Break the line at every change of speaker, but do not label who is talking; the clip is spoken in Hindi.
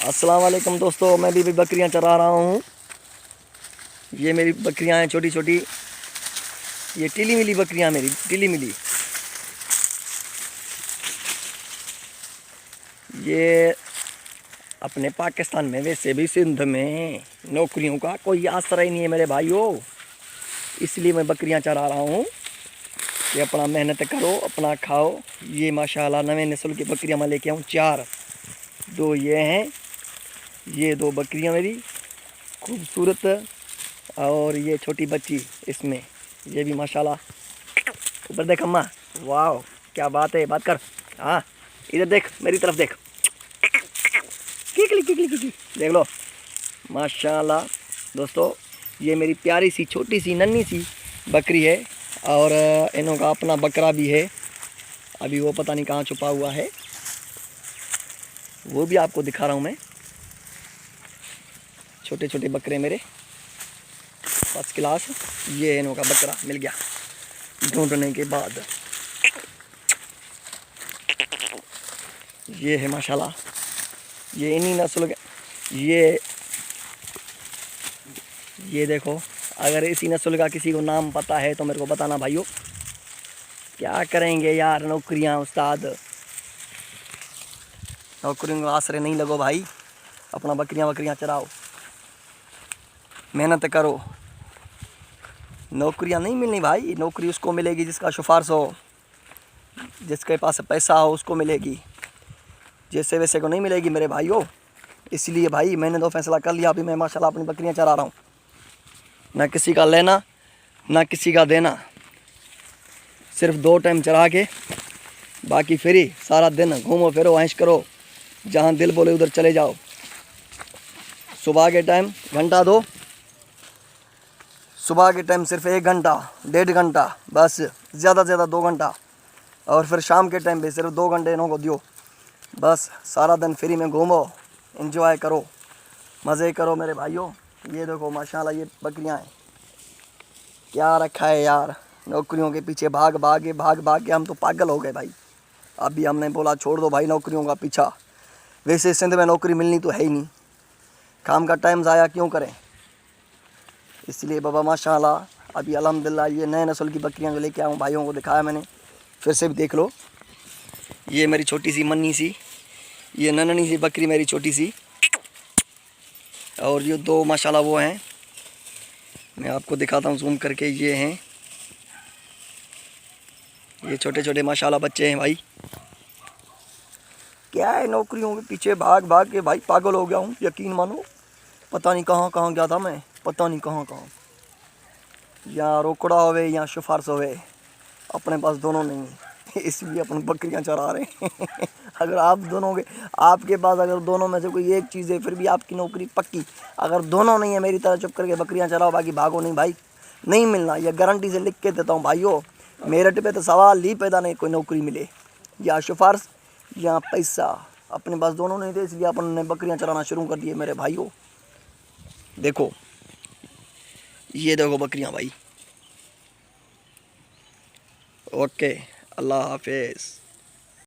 अस्सलाम वालेकुम दोस्तों, मैं भी बकरियां चरा रहा हूँ। ये मेरी बकरियां हैं छोटी छोटी। ये टीली मिली बकरियां, मेरी टीली मिली। ये अपने पाकिस्तान में, वैसे भी सिंध में नौकरियों का कोई आश्रय नहीं है मेरे भाइयों, इसलिए मैं बकरियां चरा रहा हूँ कि अपना मेहनत करो, अपना खाओ। ये माशाल्लाह नवे नस्ल की बकरियां मैं लेके आऊँ, 4। 2 ये हैं, ये 2 बकरियां मेरी खूबसूरत, और ये छोटी बच्ची इसमें, ये भी माशाल्लाह। ऊपर देख अम्मा, वाह क्या बात है, बात कर। हाँ इधर देख, मेरी तरफ देख, किकली किकली किकली, देख लो माशाल्लाह। दोस्तों ये मेरी प्यारी सी छोटी सी नन्ही सी बकरी है, और इन्हों का अपना बकरा भी है, अभी वो पता नहीं कहाँ छुपा हुआ है, वो भी आपको दिखा रहा हूँ मैं। छोटे छोटे बकरे मेरे फर्स्ट क्लास। ये इन्हों का बकरा मिल गया ढूंढने के बाद। ये है माशाल्लाह, ये इन्हीं नस्ल के। ये देखो, अगर इसी नस्ल का किसी को नाम पता है तो मेरे को बताना भाइयों। क्या करेंगे यार, नौकरियां उस्ताद, नौकरियों के आसरे नहीं लगो भाई, अपना बकरियां चराओ, मेहनत करो। नौकरियां नहीं मिलनी भाई, नौकरी उसको मिलेगी जिसका सिफारिश हो, जिसके पास पैसा हो उसको मिलेगी, जैसे वैसे को नहीं मिलेगी मेरे भाइयों। इसलिए भाई मैंने तो फैसला कर लिया, अभी मैं माशाल्लाह अपनी बकरियां चरा रहा हूँ, ना किसी का लेना ना किसी का देना, सिर्फ 2 टाइम चरा के बाकी फ्री। सारा दिन घूमो फिरो, ऐश करो, जहाँ दिल बोले उधर चले जाओ। सुबह के टाइम घंटा दो, सुबह के टाइम सिर्फ 1 घंटा 1.5 घंटा बस, ज़्यादा से ज़्यादा 2 घंटा, और फिर शाम के टाइम भी सिर्फ 2 घंटे इन्हों को दियो। बस सारा दिन फ्री में घूमो, एंजॉय करो, मज़े करो मेरे भाइयों। ये देखो माशाल्लाह, ये बकरियां हैं। क्या रखा है यार, नौकरियों के पीछे भाग भाग के हम तो पागल हो गए भाई। अभी हमने बोला छोड़ दो भाई नौकरियों का पीछा, वैसे सिंध में नौकरी मिलनी तो है ही नहीं, काम का टाइम ज़ाया क्यों करें। इसलिए बाबा माशाल्लाह अभी अल्हम्दुलिल्लाह ये नए नस्ल की बकरियां जो लेके आऊँ, भाइयों को दिखाया मैंने, फिर से भी देख लो। ये मेरी छोटी सी मन्नी सी, ये नन्ही सी बकरी मेरी छोटी सी, और ये 2 माशाल्लाह वो हैं, मैं आपको दिखाता हूँ जूम करके। ये हैं, ये छोटे छोटे माशाल्लाह बच्चे हैं भाई। क्या है, नौकरियों के पीछे भाग भाग के भाई पागल हो गया हूँ, यकीन मानो। पता नहीं कहाँ कहाँ गया था मैं, पता नहीं कहाँ कहाँ, या रोकड़ा होवे या सिफारिश होवे, अपने पास दोनों नहीं है, इसलिए अपन बकरियां चरा रहे हैं। अगर आप दोनों के, आपके पास अगर दोनों में से कोई एक चीज़ है फिर भी आपकी नौकरी पक्की। अगर दोनों नहीं है, मेरी तरह चुप करके बकरियां चराओ, बाकी भागो नहीं भाई, नहीं मिलना, यह गारंटी से लिख के देता हूँ भाइयों। मेरिट पे तो सवाल ही पैदा नहीं, कोई नौकरी मिले या सिफारिश या पैसा, अपने पास दोनों नहीं थे, इसलिए अपन ने बकरियां चराना शुरू कर दिए मेरे भाइयों। देखो ये देखो बकरियां भाई। ओके, अल्लाह हाफिज़।